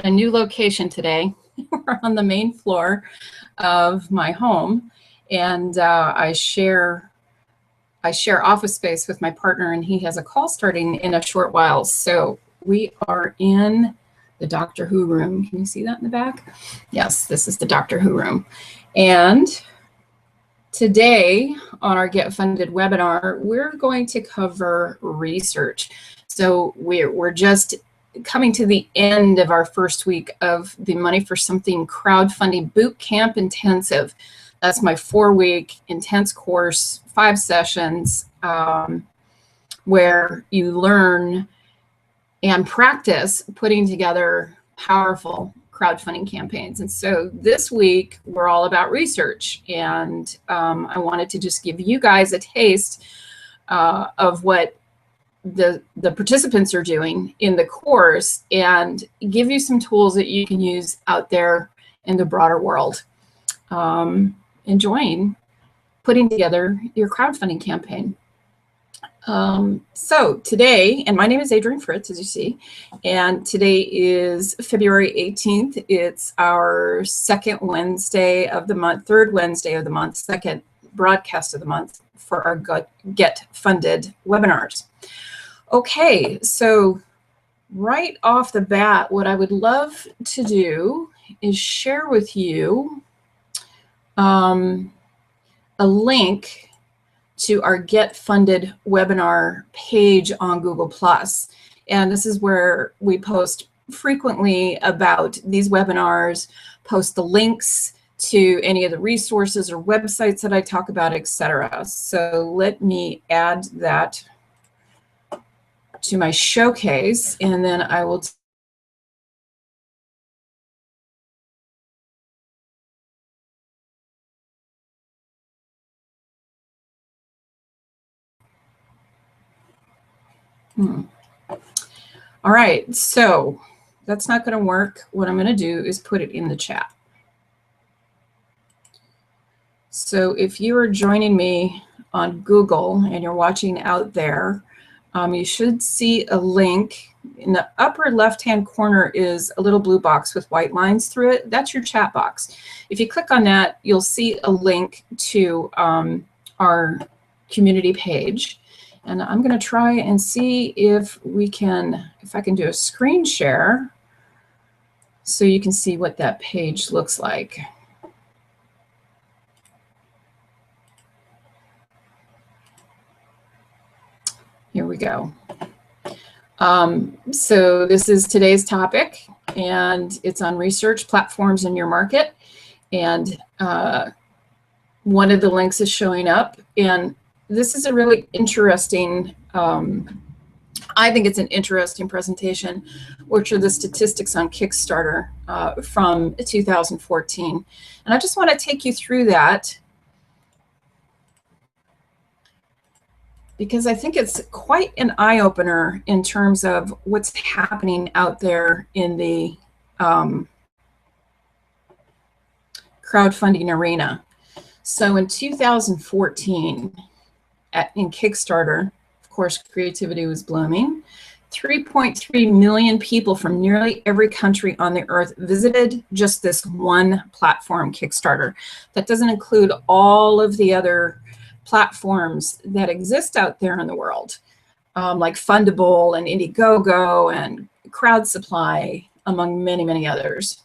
a new location today. We're on the main floor of my home, and I share office space with my partner, and he has a call starting in a short while. So we are in the Doctor Who room. Can you see that in the back? Yes, this is the Doctor Who room. And today on our Get Funded webinar, we're going to cover research. So we're just coming to the end of our first week of the Money for Something crowdfunding boot camp intensive. That's my 4-week intense course, 5 sessions, where you learn and practice putting together powerful crowdfunding campaigns. And so this week we're all about research, and I wanted to just give you guys a taste of what the participants are doing in the course and give you some tools that you can use out there in the broader world, enjoying putting together your crowdfunding campaign. So today, and my name is Adrienne Fritz, as you see, and today is February 18th. It's our second Wednesday of the month, third Wednesday of the month, second broadcast of the month for our Get Funded webinars. Okay, so right off the bat, what I would love to do is share with you a link to our Get Funded webinar page on Google+. And this is where we post frequently about these webinars, post the links to any of the resources or websites that I talk about, etc. So let me add that to my showcase, and then I will All right, so that's not going to work. What I'm going to do is put it in the chat. So if you are joining me on Google and you're watching out there, you should see a link. In the upper left-hand corner is a little blue box with white lines through it. That's your chat box. If you click on that, you'll see a link to our community page. And I'm going to try and see if I can do a screen share so you can see what that page looks like. Here we go. So this is today's topic, and it's on research platforms in your market. And one of the links is showing up, and this is a really interesting, I think it's an interesting presentation, which are the statistics on Kickstarter from 2014. And I just want to take you through that, because I think it's quite an eye-opener in terms of what's happening out there in the crowdfunding arena. So in 2014, in Kickstarter, of course, creativity was blooming. 3.3 million people from nearly every country on the earth visited just this one platform, Kickstarter. That doesn't include all of the other platforms that exist out there in the world, like Fundable and Indiegogo and Crowd Supply, among many, many others.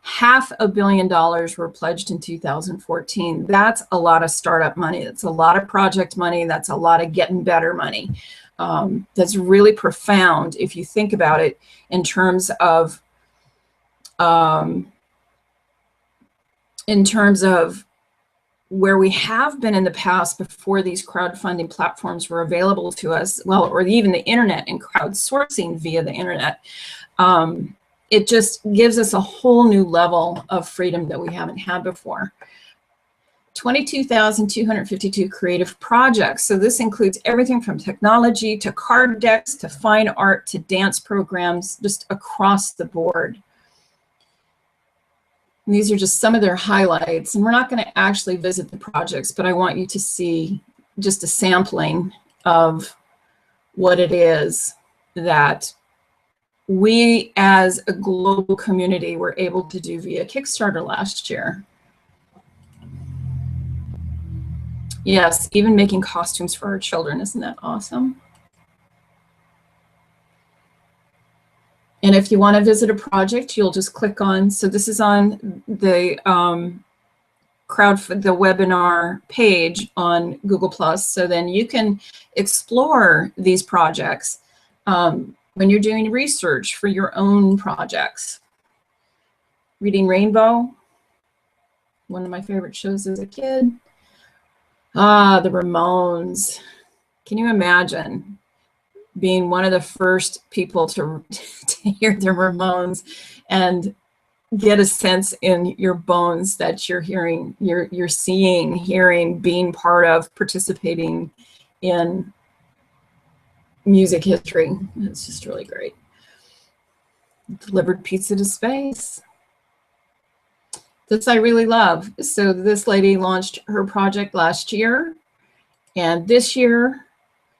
$500 million were pledged in 2014. That's a lot of startup money. That's a lot of project money. That's a lot of getting better money. That's really profound if you think about it in terms of where we have been in the past before these crowdfunding platforms were available to us, well, or even the internet and crowdsourcing via the internet. It just gives us a whole new level of freedom that we haven't had before. 22,252 creative projects. So this includes everything from technology to card decks to fine art to dance programs, just across the board. And these are just some of their highlights, and we're not going to actually visit the projects, but I want you to see just a sampling of what it is that we as a global community were able to do via Kickstarter last year. Yes, even making costumes for our children. Isn't that awesome? And if you want to visit a project, you'll just click on, so this is on the the webinar page on Google+. So then you can explore these projects when you're doing research for your own projects. Reading Rainbow, one of my favorite shows as a kid. Ah, the Ramones. Can you imagine being one of the first people to hear the Ramones and get a sense in your bones that you're hearing, you're seeing, hearing, being part of, participating in music history? It's just really great. Delivered pizza to space. This I really love. So this lady launched her project last year, and this year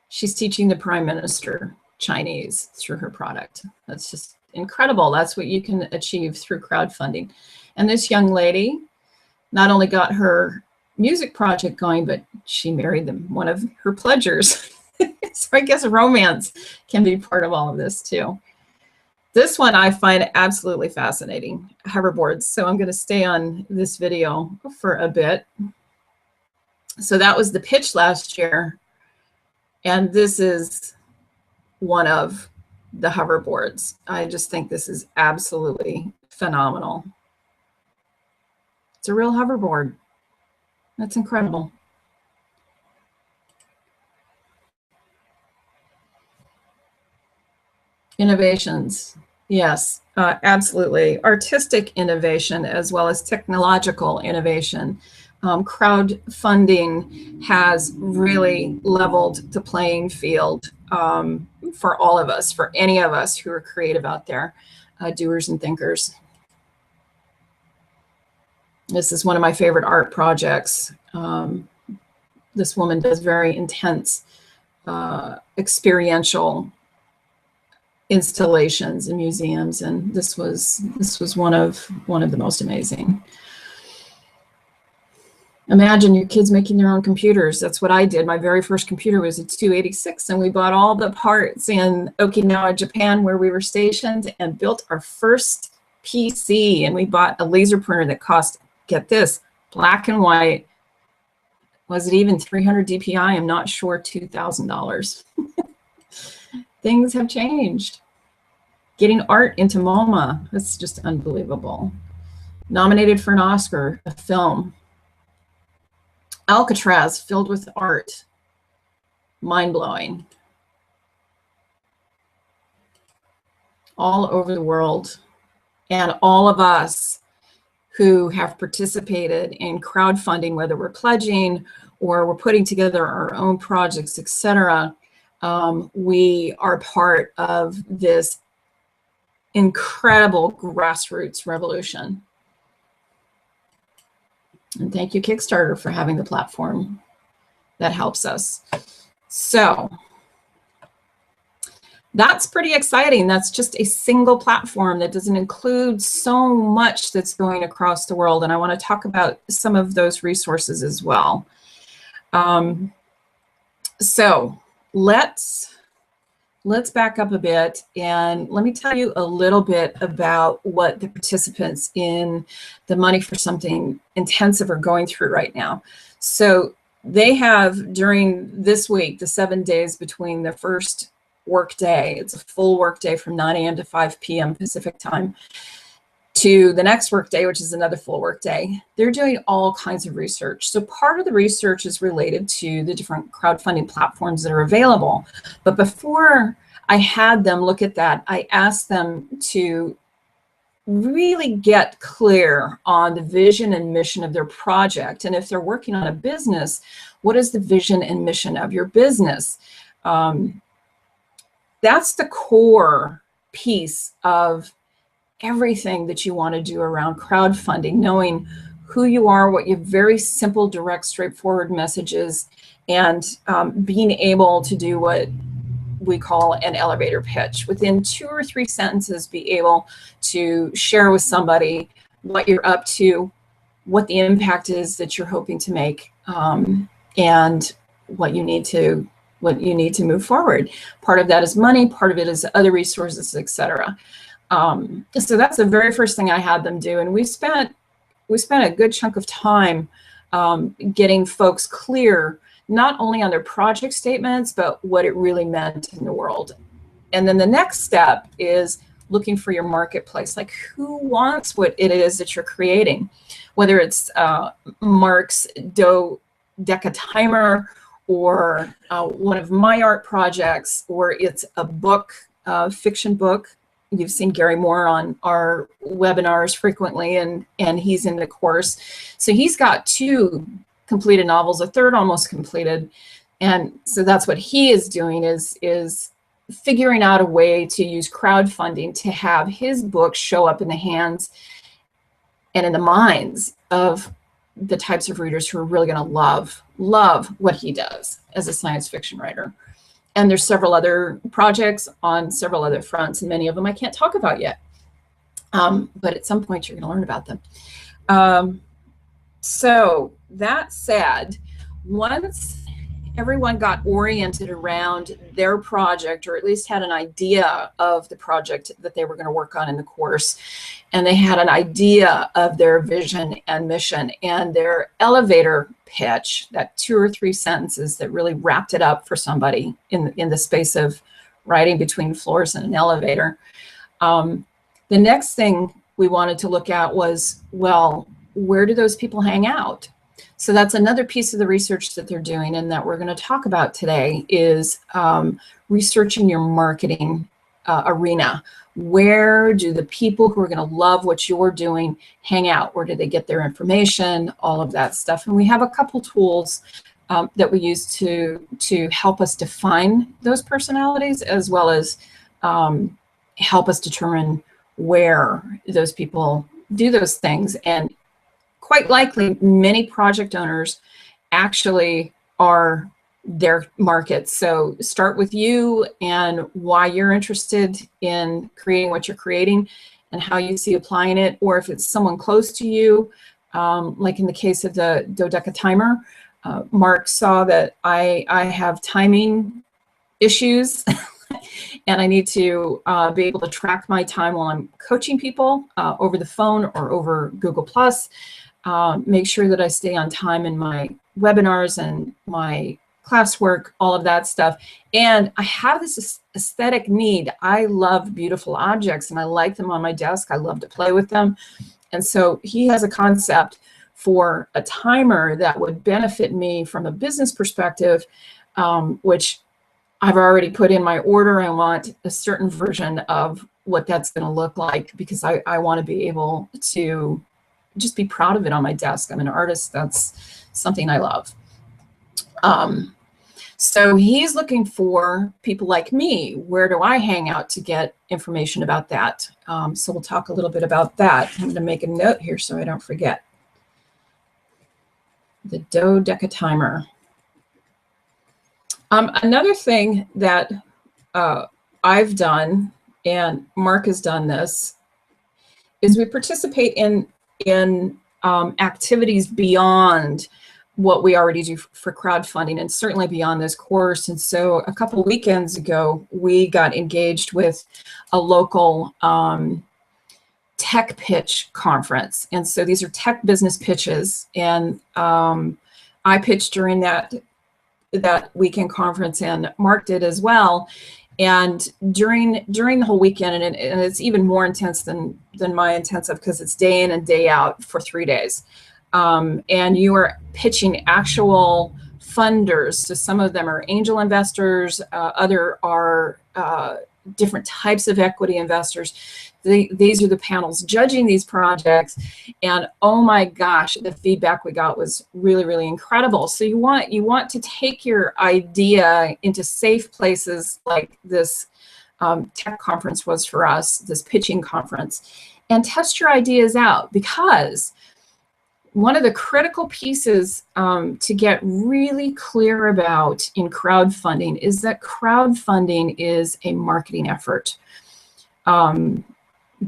she's teaching the Prime Minister Chinese through her product. That's just incredible. That's what you can achieve through crowdfunding. And this young lady not only got her music project going, but she married one of her pledgers. So I guess romance can be part of all of this too. This one I find absolutely fascinating, hoverboards. So I'm going to stay on this video for a bit. So that was the pitch last year. And this is one of the hoverboards. I just think this is absolutely phenomenal. It's a real hoverboard. That's incredible. Innovations. Yes, absolutely. Artistic innovation as well as technological innovation. Crowdfunding has really leveled the playing field for all of us, for any of us who are creative out there, doers and thinkers. This is one of my favorite art projects. This woman does very intense experiential installations in museums, and this was one of the most amazing. Imagine your kids making their own computers. That's what I did. My very first computer was a 286, and we bought all the parts in Okinawa, Japan, where we were stationed, and built our first PC. And we bought a laser printer that cost, get this, black and white. Was it even 300 DPI? I'm not sure, $2,000. Things have changed. Getting art into MoMA, that's just unbelievable. Nominated for an Oscar, a film. Alcatraz filled with art, mind-blowing. All over the world. And all of us who have participated in crowdfunding, whether we're pledging or we're putting together our own projects, etc., we are part of this incredible grassroots revolution. And thank you, Kickstarter, for having the platform that helps us. So that's pretty exciting. That's just a single platform that doesn't include so much that's going across the world. And I want to talk about some of those resources as well. So let's back up a bit, and let me tell you a little bit about what the participants in the Money for Something intensive are going through right now. So they have, during this week, the 7 days between the first work day, it's a full work day from 9 a.m. to 5 p.m. Pacific time, to the next work day, which is another full work day. They're doing all kinds of research. So part of the research is related to the different crowdfunding platforms that are available. But before I had them look at that, I asked them to really get clear on the vision and mission of their project. And if they're working on a business, what is the vision and mission of your business? That's the core piece of everything that you want to do around crowdfunding, knowing who you are, what your very simple, direct, straightforward message is, and being able to do what we call an elevator pitch. Within 2 or 3 sentences, be able to share with somebody what you're up to, what the impact is that you're hoping to make, and what you need to move forward. Part of that is money, part of it is other resources, etc. So that's the very first thing I had them do, and we spent a good chunk of time getting folks clear, not only on their project statements, but what it really meant in the world. And then the next step is looking for your marketplace, like who wants what it is that you're creating, whether it's Mark's dodeca timer, or one of my art projects, or it's a book, fiction book. You've seen Gary Moore on our webinars frequently, and he's in the course. So he's got 2 completed novels, a third almost completed. And so that's what he is doing, is figuring out a way to use crowdfunding to have his book show up in the hands and in the minds of the types of readers who are really going to love what he does as a science fiction writer. And there's several other projects on several other fronts, and many of them I can't talk about yet. But at some point you're going to learn about them. So that said, once everyone got oriented around their project, or at least had an idea of the project that they were going to work on in the course, and they had an idea of their vision and mission and their elevator pitch, that 2 or 3 sentences that really wrapped it up for somebody in the space of riding between floors in an elevator. The next thing we wanted to look at was, well, where do those people hang out? So that's another piece of the research that they're doing, and that we're going to talk about today, is researching your marketing arena. Where do the people who are going to love what you're doing hang out? Where do they get their information? All of that stuff. And we have a couple tools that we use to help us define those personalities, as well as help us determine where those people do those things. And quite likely, many project owners actually are their markets. So start with you and why you're interested in creating what you're creating and how you see applying it. Or if it's someone close to you, like in the case of the dodeca timer, Mark saw that I have timing issues and I need to be able to track my time while I'm coaching people over the phone or over Google+. Make sure that I stay on time in my webinars and my classwork, all of that stuff. And I have this aesthetic need. I love beautiful objects and I like them on my desk. I love to play with them. And so he has a concept for a timer that would benefit me from a business perspective, which I've already put in my order. I want a certain version of what that's going to look like, because I want to be able to just be proud of it on my desk. I'm an artist. That's something I love. So he's looking for people like me. Where do I hang out to get information about that? So we'll talk a little bit about that. I'm going to make a note here so I don't forget. The dodeca timer. Another thing that I've done, and Mark has done this, is we participate in activities beyond what we already do for crowdfunding, and certainly beyond this course. And so a couple of weekends ago, we got engaged with a local tech pitch conference. And so these are tech business pitches. And I pitched during that weekend conference, and Mark did as well. And during the whole weekend, and it's even more intense than my intensive, because it's day in and day out for 3 days. And you are pitching actual funders. So some of them are angel investors, other are different types of equity investors. These are the panels judging these projects. And oh my gosh, the feedback we got was really, really incredible. So you want to take your idea into safe places like this tech conference was for us, this pitching conference, and test your ideas out, because one of the critical pieces to get really clear about in crowdfunding is that crowdfunding is a marketing effort.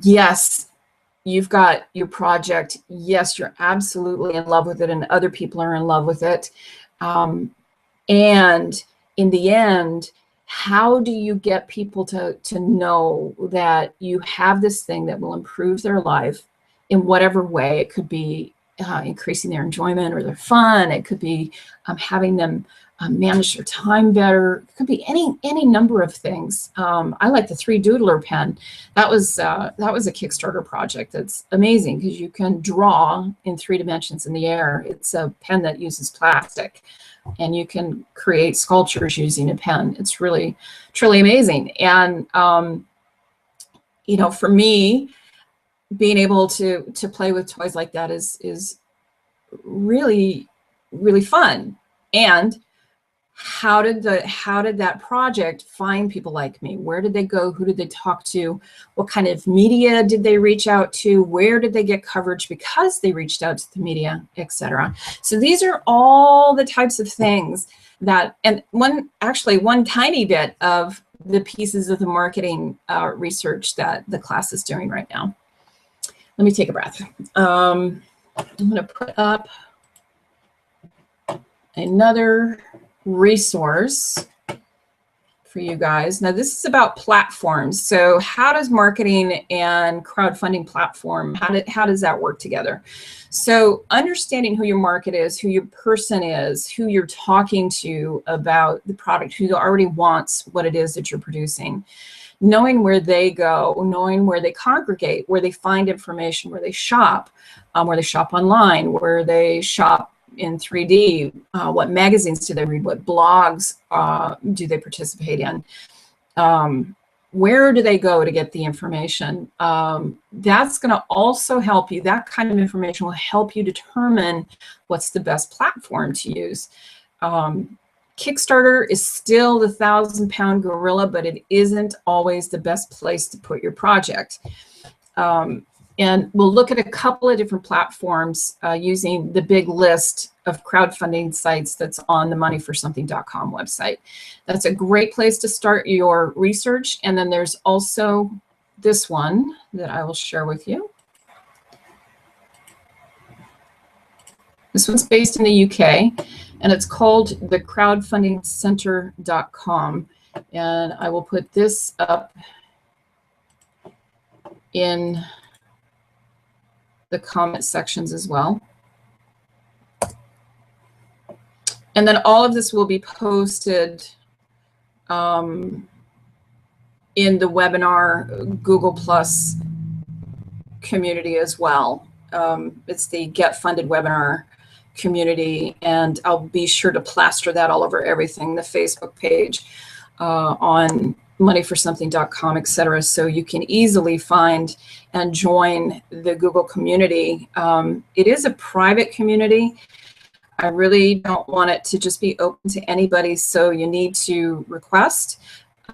Yes, you've got your project. Yes, you're absolutely in love with it, and other people are in love with it. And in the end, how do you get people to know that you have this thing that will improve their life in whatever way? It could be increasing their enjoyment or their fun. It could be having them manage their time better. It could be any number of things. I like the 3-doodler pen. That was a Kickstarter project that's amazing because you can draw in 3 dimensions in the air. It's a pen that uses plastic, and you can create sculptures using a pen. It's really, truly amazing. And you know, for me, being able to play with toys like that is really, really fun. And how did that project find people like me? Where did they go? Who did they talk to? What kind of media did they reach out to? Where did they get coverage because they reached out to the media, etc.? So these are all the types of things that, and one tiny bit of the pieces of the marketing research that the class is doing right now. Let me take a breath. I'm going to put up another resource for you guys. Now, this is about platforms. So how does marketing and crowdfunding platform, how does that work together? So understanding who your market is, who your person is, who you're talking to about the product, who already wants what it is that you're producing, knowing where they go, knowing where they congregate, where they find information, where they shop online, where they shop in 3D, what magazines do they read, what blogs do they participate in, where do they go to get the information. That's going to also help you. That kind of information will help you determine what's the best platform to use. Kickstarter is still the 1,000-pound gorilla, but it isn't always the best place to put your project. And we'll look at a couple of different platforms using the big list of crowdfunding sites that's on the moneyforsomething.com website. That's a great place to start your research. And then there's also this one that I will share with you. This one's based in the UK, and it's called the crowdfundingcenter.com. And I will put this up in the comment sections as well. And then all of this will be posted in the webinar Google Plus community as well. It's the Get Funded webinar community, and I'll be sure to plaster that all over everything, the Facebook page, on moneyforsomething.com, etc. So you can easily find and join the Google community. It is a private community. I really don't want it to just be open to anybody, so you need to request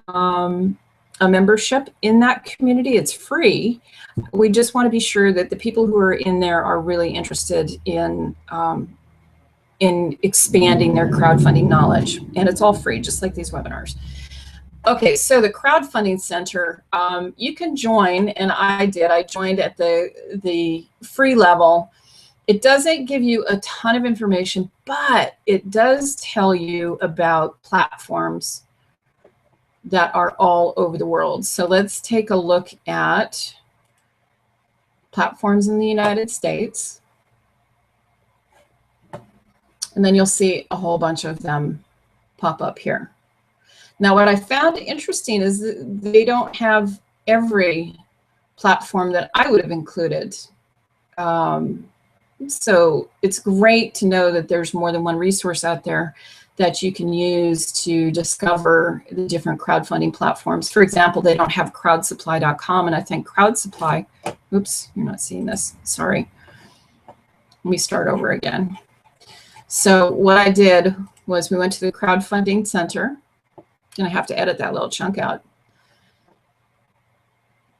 a membership in that community. It's free. We just want to be sure that the people who are in there are really interested in expanding their crowdfunding knowledge, and it's all free, just like these webinars. Okay, so the Crowdfunding Center, you can join, and I did. I joined at the free level. It doesn't give you a ton of information, but it does tell you about platforms that are all over the world. So let's take a look at platforms in the United States. And then you'll see a whole bunch of them pop up here. Now, what I found interesting is that they don't have every platform that I would have included. So it's great to know that there's more than one resource out there that you can use to discover the different crowdfunding platforms. For example, they don't have crowdsupply.com, and I think crowdsupply, oops, you're not seeing this, sorry. Let me start over again. So what I did was we went to the Crowdfunding Center, and I have to edit that little chunk out.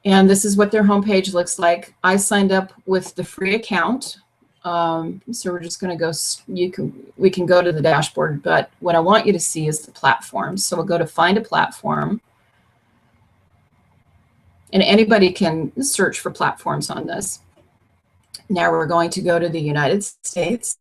And this is what their homepage looks like. I signed up with the free account. So we're just going to go, we can go to the dashboard, but what I want you to see is the platforms. So we'll go to find a platform, and anybody can search for platforms on this. Now we're going to go to the United States.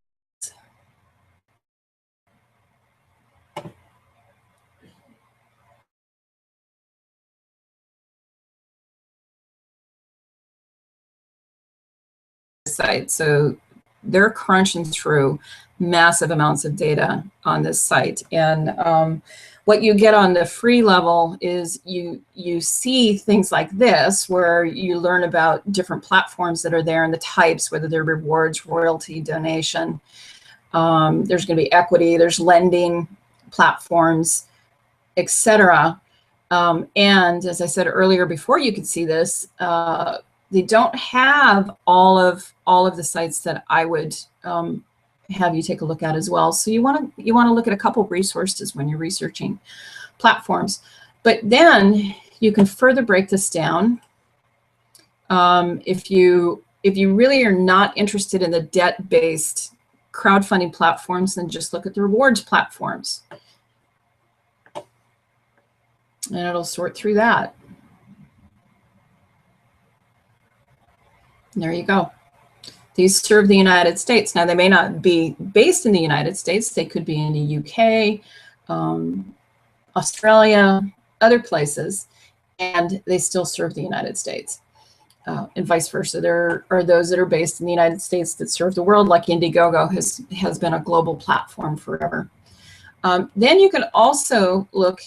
Site. So they're crunching through massive amounts of data on this site. And what you get on the free level is you see things like this, where you learn about different platforms that are there and the types, whether they're rewards, royalty, donation. There's going to be equity, there's lending platforms, etc. And as I said earlier, before you could see this, they don't have all of the sites that I would have you take a look at as well. So you want to look at a couple of resources when you're researching platforms. But then you can further break this down. If you really are not interested in the debt-based crowdfunding platforms, then just look at the rewards platforms. And it'll sort through that. There you go. These serve the United States. Now, they may not be based in the United States. They could be in the UK, Australia, other places, and they still serve the United States. And vice versa. There are those that are based in the United States that serve the world, like Indiegogo has been a global platform forever. Then you can also look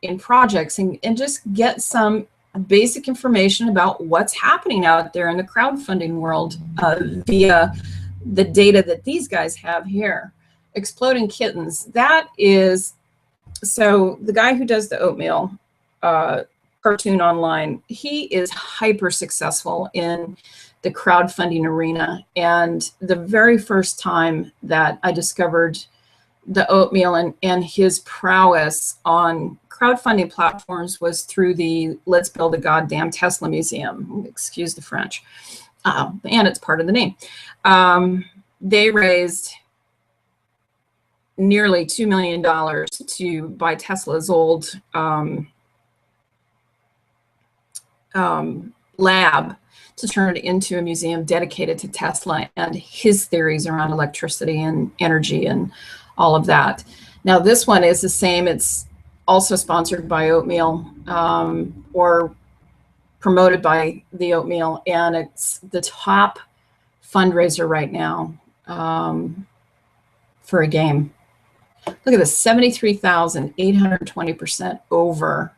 in projects and just get some basic information about what's happening out there in the crowdfunding world via the data that these guys have here. Exploding Kittens, that is, so the guy who does the oatmeal cartoon online, he is hyper successful in the crowdfunding arena. And the very first time that I discovered the oatmeal and his prowess on crowdfunding platforms was through the Let's Build a Goddamn Tesla Museum. Excuse the French. And it's part of the name. They raised nearly $2 million to buy Tesla's old lab to turn it into a museum dedicated to Tesla and his theories around electricity and energy and all of that. Now, this one is the same. It's also sponsored by Oatmeal or promoted by the Oatmeal, and it's the top fundraiser right now for a game. Look at this, 73,820% over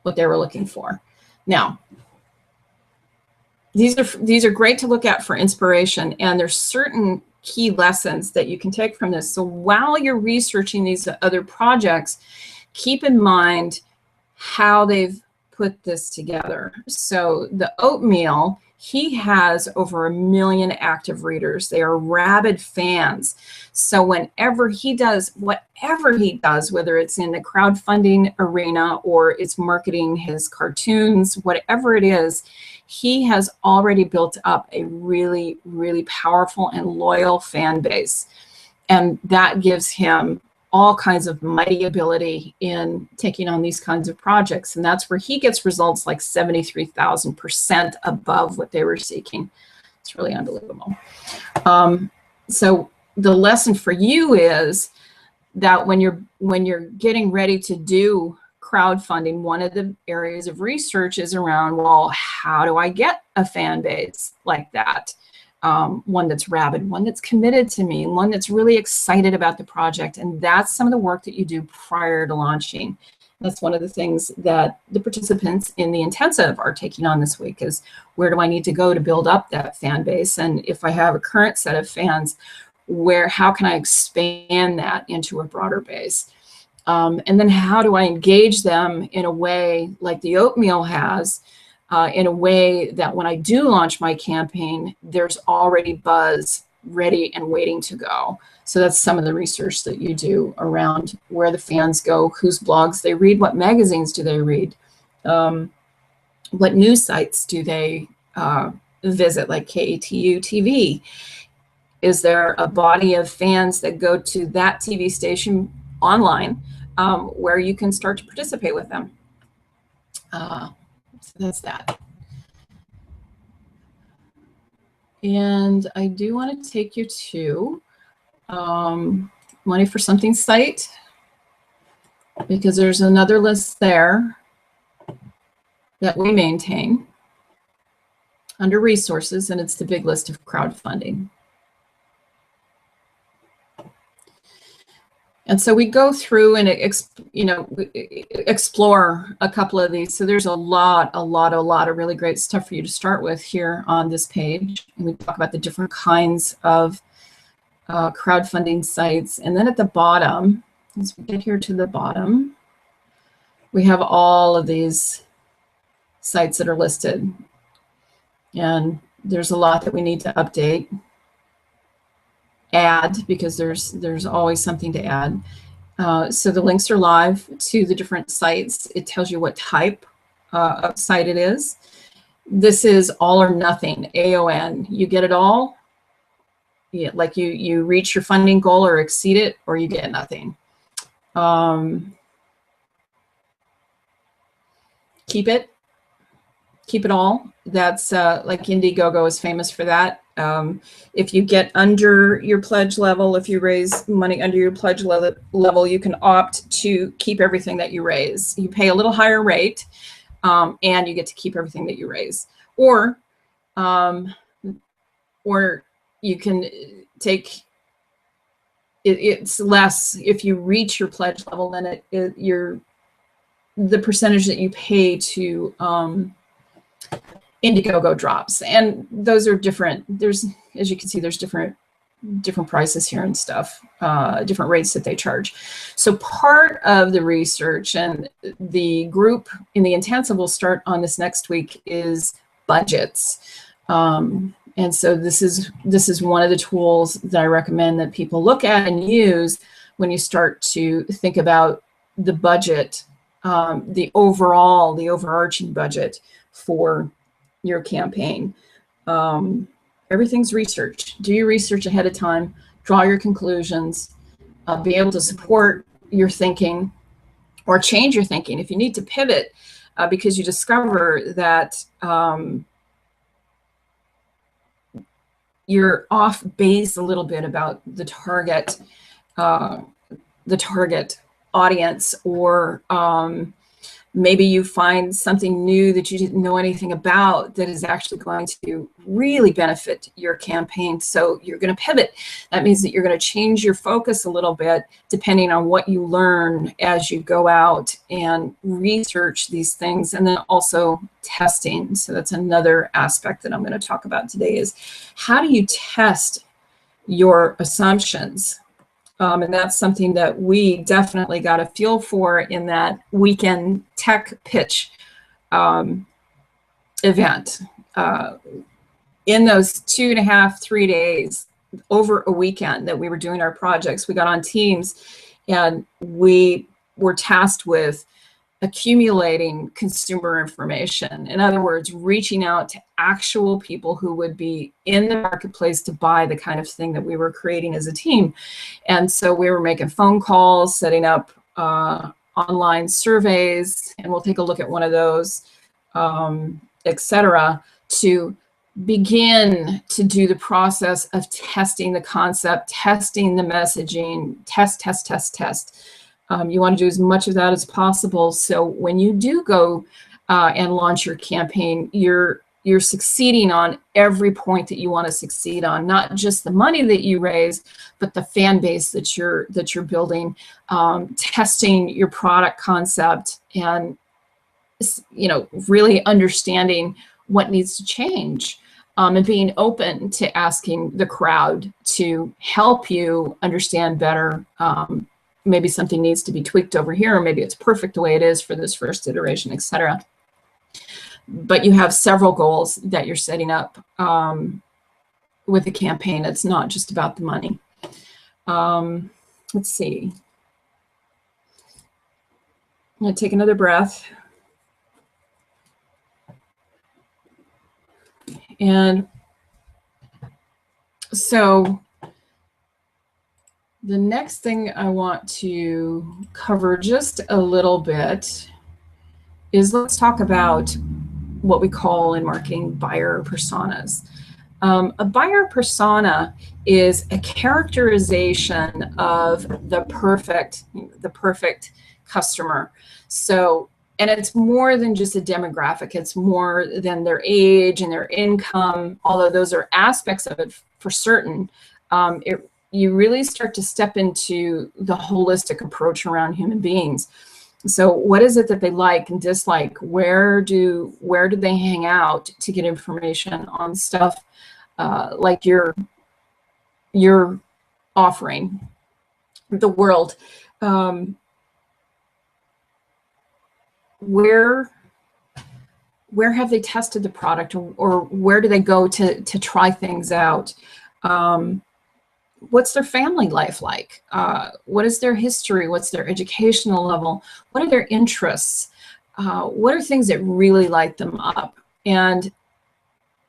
what they were looking for. Now, these are great to look at for inspiration, and there's certain key lessons that you can take from this. So while you're researching these other projects, keep in mind how they've put this together. So the Oatmeal, he has over 1 million active readers. They are rabid fans. So whenever he does, whatever he does, whether it's in the crowdfunding arena or it's marketing his cartoons, whatever it is, he has already built up a really, really powerful and loyal fan base. And that gives him all kinds of mighty ability in taking on these kinds of projects. And that's where he gets results like 73,000% above what they were seeking. It's really unbelievable. So the lesson for you is that when you're getting ready to do crowdfunding, one of the areas of research is around, well, how do I get a fan base like that? One that's rabid, one that's committed to me, one that's really excited about the project. And that's some of the work that you do prior to launching. That's one of the things that the participants in the intensive are taking on this week is, where do I need to go to build up that fan base? And if I have a current set of fans, how can I expand that into a broader base? And then how do I engage them in a way like the Oatmeal has, in a way that when I do launch my campaign, there's already buzz ready and waiting to go. So that's some of the research that you do around where the fans go, whose blogs they read, what magazines do they read, what news sites do they visit, like KATU TV. Is there a body of fans that go to that TV station online where you can start to participate with them? So that's that. And I do want to take you to Money for Something site, because there's another list there that we maintain under resources, and it's the big list of crowdfunding. And so we go through and explore a couple of these. So there's a lot of really great stuff for you to start with here on this page. And we talk about the different kinds of crowdfunding sites. And then at the bottom, as we get here to the bottom, we have all of these sites that are listed. And there's a lot that we need to update, add, because there's always something to add. So the links are live to the different sites. It tells you what type of site it is. This is all or nothing, AON. You get it all. Yeah, like you reach your funding goal or exceed it, or you get nothing. Keep it all. That's like Indiegogo is famous for that. If you get under your pledge level, if you raise money under your pledge level, you can opt to keep everything that you raise. You pay a little higher rate, and you get to keep everything that you raise. Or you can take it's less if you reach your pledge level, then the percentage that you pay to Indiegogo drops, and those are different. There's, as you can see, there's different prices here and stuff, different rates that they charge. So part of the research and the group in the intensive will start on this next week is budgets. And so this is one of the tools that I recommend that people look at and use when you start to think about the budget, the overarching budget for your campaign. Everything's research. Do your research ahead of time, draw your conclusions, be able to support your thinking or change your thinking if you need to pivot because you discover that you're off base a little bit about the target audience, or maybe you find something new that you didn't know anything about that is actually going to really benefit your campaign. So you're going to pivot. That means that you're going to change your focus a little bit depending on what you learn as you go out and research these things, and then also testing. So that's another aspect that I'm going to talk about today, is how do you test your assumptions? And that's something that we definitely got a feel for in that weekend tech pitch event. In those 2.5, 3 days, over a weekend that we were doing our projects, we got on Teams and we were tasked with accumulating consumer information. In other words, reaching out to actual people who would be in the marketplace to buy the kind of thing that we were creating as a team. And so we were making phone calls, setting up online surveys, and we'll take a look at one of those, etc., to begin to do the process of testing the concept, testing the messaging, test. You want to do as much of that as possible. So when you do go and launch your campaign, you're succeeding on every point that you want to succeed on, not just the money that you raise, but the fan base that you're building, testing your product concept, and really understanding what needs to change, and being open to asking the crowd to help you understand better. Maybe something needs to be tweaked over here, or maybe it's perfect the way it is for this first iteration, etc. But you have several goals that you're setting up with the campaign. It's not just about the money. Let's see. I'm going to take another breath. And so The next thing I want to cover just a little bit is let's talk about what we call in marketing buyer personas. A buyer persona is a characterization of the perfect customer. So, and it's more than just a demographic. It's more than their age and their income, although those are aspects of it for certain. You really start to step into the holistic approach around human beings. So what is it that they like and dislike? Where do they hang out to get information on stuff like you're offering the world? Where have they tested the product, or where do they go to try things out? What's their family life like? What is their history? What's their educational level? What are their interests? What are things that really light them up? And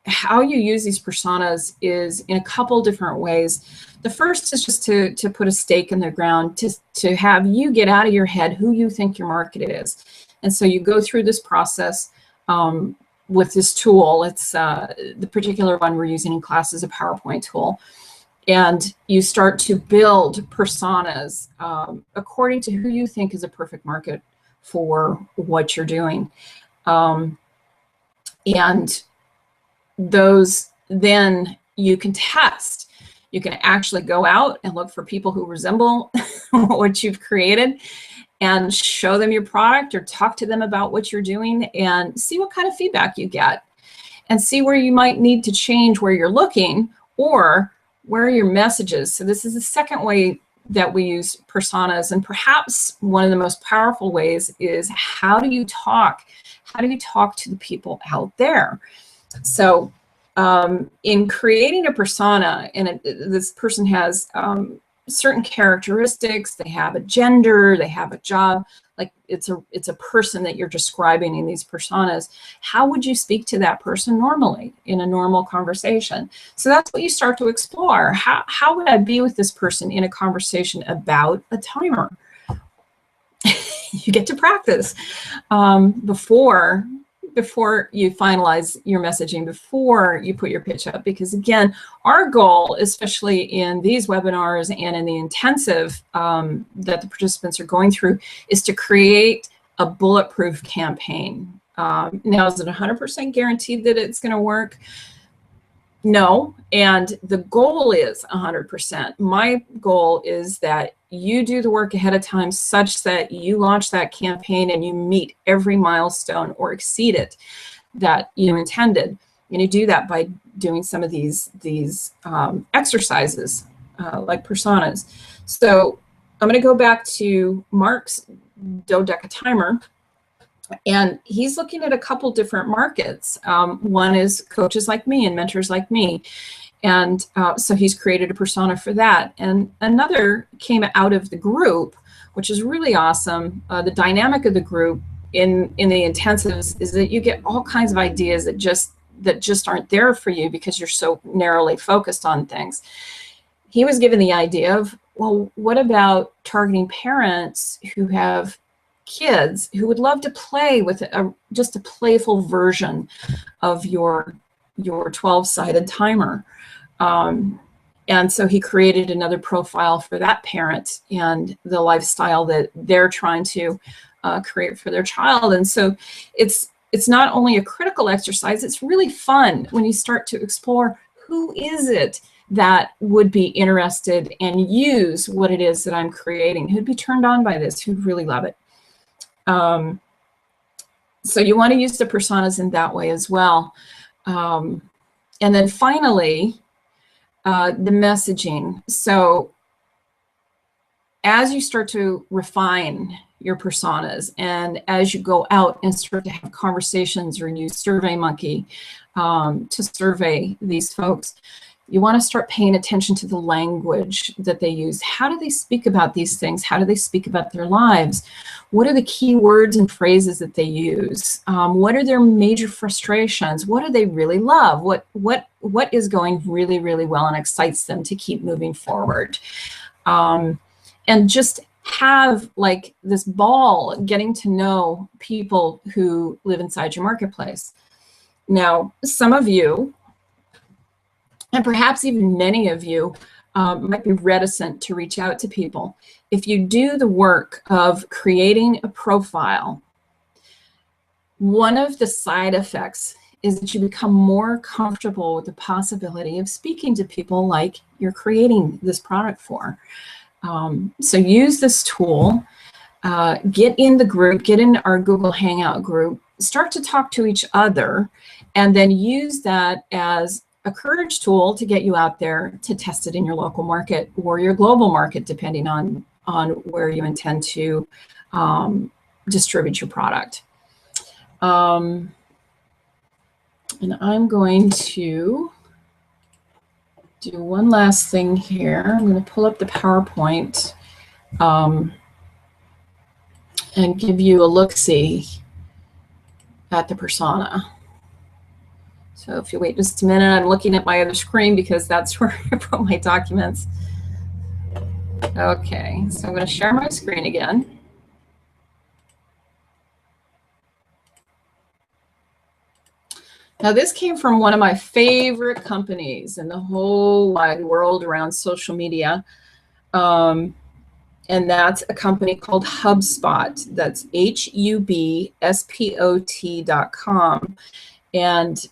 how you use these personas is in a couple different ways. The first is just to put a stake in the ground, to have you get out of your head who you think your market is. And so you go through this process with this tool. It's the particular one we're using in class is a PowerPoint tool. And you start to build personas according to who you think is a perfect market for what you're doing. And those then you can test. You can actually go out and look for people who resemble what you've created and show them your product or talk to them about what you're doing and see what kind of feedback you get and see where you might need to change where you're looking or where are your messages. So this is the second way that we use personas, and perhaps one of the most powerful ways is how do you talk? How do you talk to the people out there? So in creating a persona, and this person has certain characteristics, they have a gender, they have a job, like it's a person that you're describing in these personas. How would you speak to that person normally in a normal conversation? So that's what you start to explore. How would I be with this person in a conversation about a timer? You get to practice before you finalize your messaging, before you put your pitch up, because again, our goal, especially in these webinars and in the intensive that the participants are going through, is to create a bulletproof campaign. Now, is it 100% guaranteed that it's going to work? No, and the goal is 100%. My goal is that you do the work ahead of time such that you launch that campaign and you meet every milestone or exceed it that you intended. And you do that by doing some of these exercises like personas. So I'm going to go back to Mark's dodeca timer. And he's looking at a couple different markets. One is coaches like me and mentors like me. And so he's created a persona for that. And another came out of the group, which is really awesome. The dynamic of the group in the intensives is that you get all kinds of ideas that just aren't there for you because you're so narrowly focused on things. He was given the idea of, well, what about targeting parents who have kids who would love to play with just a playful version of your 12-sided timer. And so he created another profile for that parent and the lifestyle that they're trying to create for their child. And so it's not only a critical exercise, it's really fun when you start to explore who is it that would be interested and use what it is that I'm creating, who'd be turned on by this, who'd really love it. So you want to use the personas in that way as well. And then finally, the messaging. So as you start to refine your personas and as you go out and start to have conversations or use SurveyMonkey to survey these folks, you want to start paying attention to the language that they use. How do they speak about these things? How do they speak about their lives? What are the key words and phrases that they use? What are their major frustrations? What do they really love? What is going really, really well and excites them to keep moving forward? and just have like this ball getting to know people who live inside your marketplace. Now, some of you, and perhaps even many of you, might be reticent to reach out to people. If you do the work of creating a profile, one of the side effects is that you become more comfortable with the possibility of speaking to people like you're creating this product for. So use this tool, get in the group, get in our Google Hangout group, start to talk to each other, and then use that as a courage tool to get you out there to test it in your local market or your global market, depending on where you intend to distribute your product. And I'm going to do one last thing here. I'm going to pull up the PowerPoint and give you a look-see at the persona. So if you wait just a minute, I'm looking at my other screen because that's where I put my documents. Okay, so I'm going to share my screen again. Now, this came from one of my favorite companies in the whole wide world around social media. And that's a company called HubSpot. That's HUBSPOT.com. And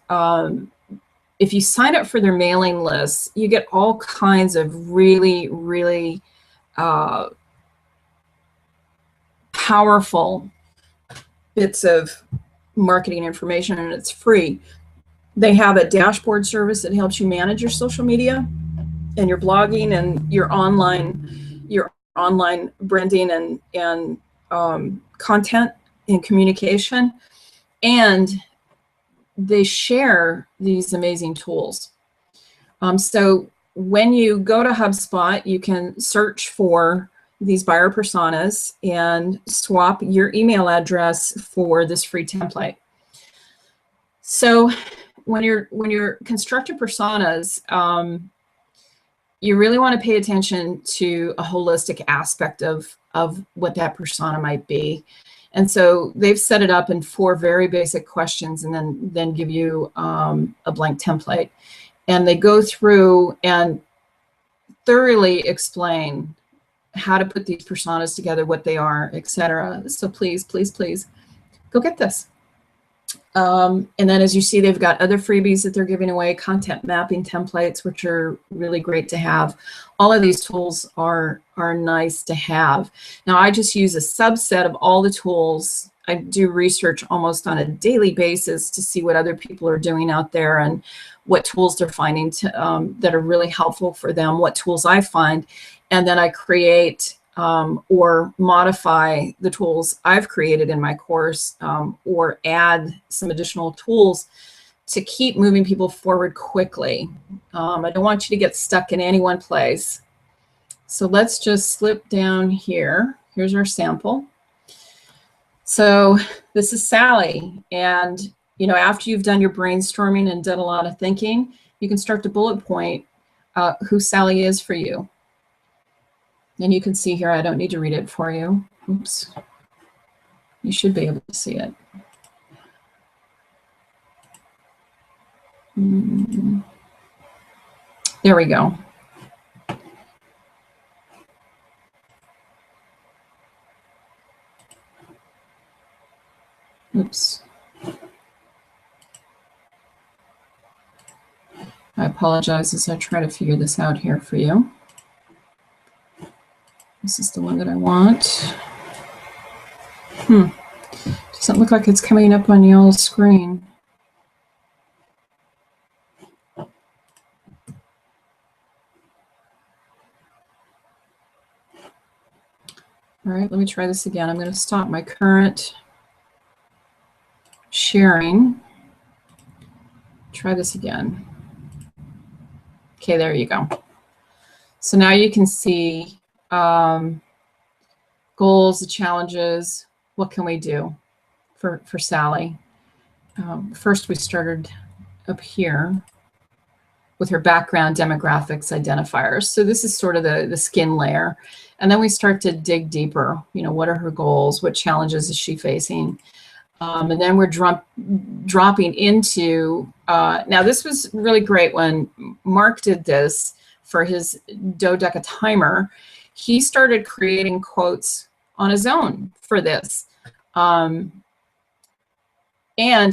if you sign up for their mailing list, you get all kinds of really, really powerful bits of marketing information, and it's free. They have a dashboard service that helps you manage your social media and your blogging and your online branding and content and communication. And they share these amazing tools. So when you go to HubSpot, you can search for these buyer personas and swap your email address for this free template. So when you're constructing personas, you really want to pay attention to a holistic aspect of what that persona might be. And so they've set it up in 4 very basic questions and then give you a blank template. And they go through and thoroughly explain how to put these personas together, what they are, etc. So please, please, please go get this. And then as you see, they've got other freebies that they're giving away, content mapping templates, which are really great to have. All of these tools are nice to have. Now, I just use a subset of all the tools. I do research almost on a daily basis to see what other people are doing out there and what tools they're finding that are really helpful for them, what tools I find, and then I create or modify the tools I've created in my course or add some additional tools to keep moving people forward quickly. I don't want you to get stuck in any one place. So let's just slip down here. Here's our sample. So this is Sally. And you know, after you've done your brainstorming and done a lot of thinking, you can start to bullet point who Sally is for you. And you can see here, I don't need to read it for you. Oops. You should be able to see it. There we go. Oops. I apologize as I try to figure this out here for you. This is the one that I want. Doesn't look like it's coming up on y'all's screen. All right, let me try this again. I'm going to stop my current sharing. Try this again. Okay, there you go. So now you can see goals, the challenges, what can we do for Sally? First, we started up here. with her background, demographics, identifiers. So this is sort of the skin layer. And then we start to dig deeper. You know, what are her goals? What challenges is she facing? And then we're dropping into, now this was really great when Mark did this for his dodeca timer. He started creating quotes on his own for this. And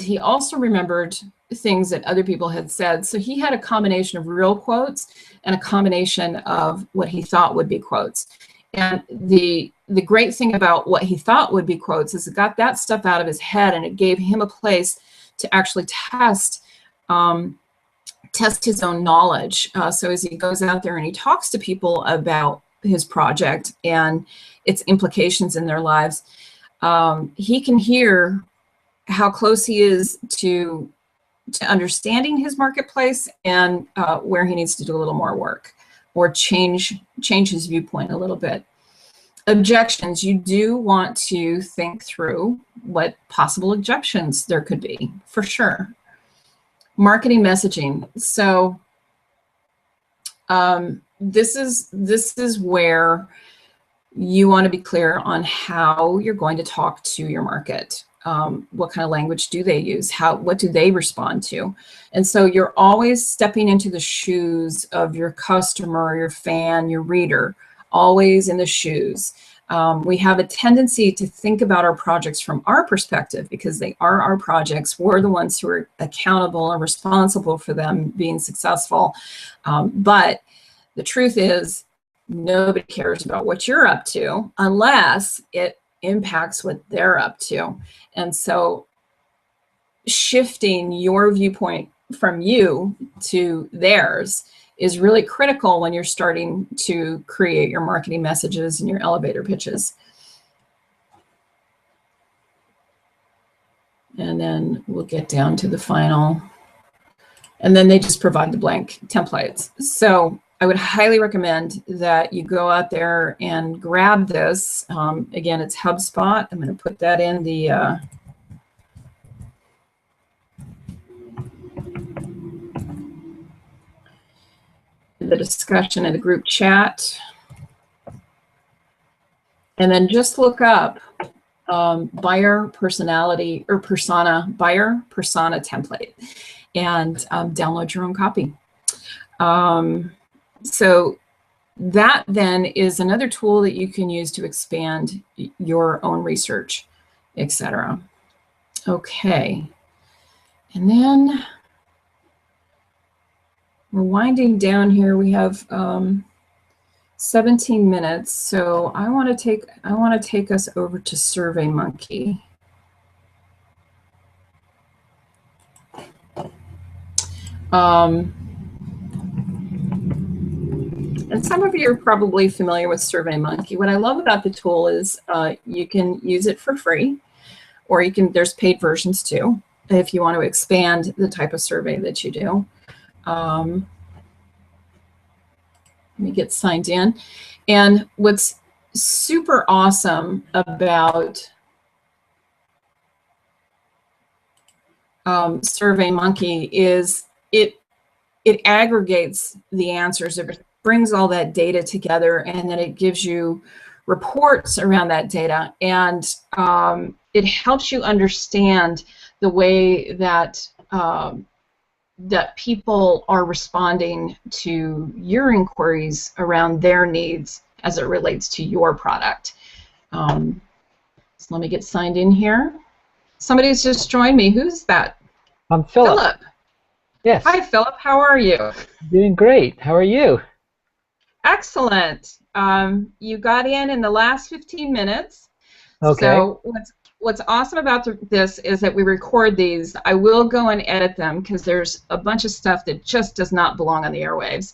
he also remembered things that other people had said. So he had a combination of real quotes and a combination of what he thought would be quotes. And the great thing about what he thought would be quotes is it got that stuff out of his head, and it gave him a place to actually test his own knowledge. So as he goes out there and he talks to people about his project and its implications in their lives, he can hear how close he is to understanding his marketplace and where he needs to do a little more work or change his viewpoint a little bit. Objections, you do want to think through what possible objections there could be, for sure. Marketing messaging. So this is where you want to be clear on how you're going to talk to your market. What kind of language do they use? What do they respond to? And so you're always stepping into the shoes of your customer, your fan, your reader, always in the shoes. We have a tendency to think about our projects from our perspective because they are our projects. We're the ones who are accountable and responsible for them being successful. But the truth is, nobody cares about what you're up to unless it impacts what they're up to. And so shifting your viewpoint from you to theirs is really critical when you're starting to create your marketing messages and your elevator pitches. And then we'll get down to the final. And then they just provide the blank templates. So I would highly recommend that you go out there and grab this. Again, it's HubSpot. I'm going to put that in the discussion in the group chat. And then just look up buyer personality or buyer persona template and download your own copy. So that then is another tool that you can use to expand your own research, etc. Okay, and then we're winding down here. We have 17 minutes, so I want to take us over to SurveyMonkey. And some of you are probably familiar with SurveyMonkey. What I love about the tool is you can use it for free, or there's paid versions too, if you want to expand the type of survey that you do. Let me get signed in. And what's super awesome about SurveyMonkey is it aggregates the answers. It brings all that data together, and then it gives you reports around that data, and it helps you understand the way that that people are responding to your inquiries around their needs as it relates to your product. So let me get signed in here. Somebody's just joined me. Who's that? I'm Philip. Philip. Yes. Hi, Philip. How are you? Doing great. How are you? Excellent. You got in the last 15 minutes. Okay. So what's awesome about this is that we record these. I will go and edit them because there's a bunch of stuff that just does not belong on the airwaves.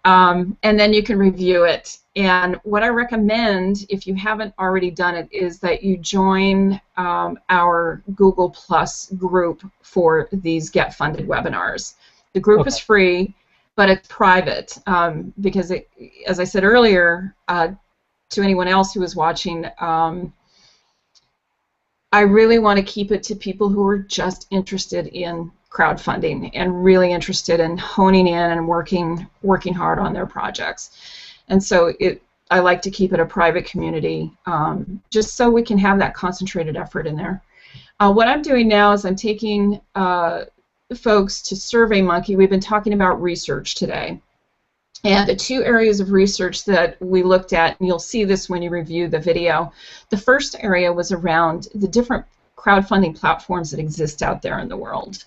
And then you can review it. And what I recommend, if you haven't already done it, is that you join our Google Plus group for these Get Funded webinars. The group is free, but it's private because, as I said earlier, to anyone else who was watching, I really want to keep it to people who are just interested in crowdfunding and really interested in honing in and working hard on their projects. And so I like to keep it a private community, just so we can have that concentrated effort in there. What I'm doing now is I'm taking folks to SurveyMonkey. We've been talking about research today. And the two areas of research that we looked at, and you'll see this when you review the video, the first area was around the different crowdfunding platforms that exist out there in the world.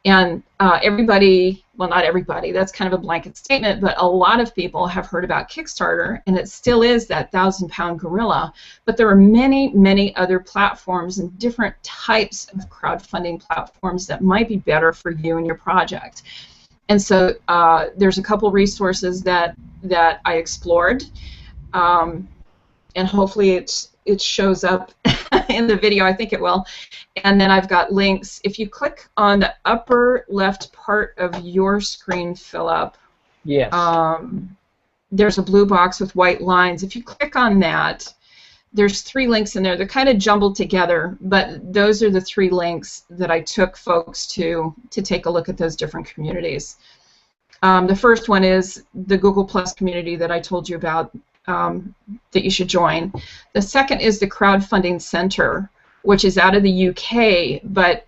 And everybody, well, not everybody, that's kind of a blanket statement, but a lot of people have heard about Kickstarter, and it still is that 1,000-pound gorilla. But there are many, many other platforms and different types of crowdfunding platforms that might be better for you and your project. And so there's a couple resources that I explored, and hopefully it shows up in the video. I think it will. And then I've got links. If you click on the upper left part of your screen, Philip, yes, there's a blue box with white lines. If you click on that, there's 3 links in there. They're kind of jumbled together, but those are the 3 links that I took folks to take a look at those different communities. The first one is the Google Plus community that I told you about, that you should join. The second is the Crowdfunding Center, which is out of the UK, but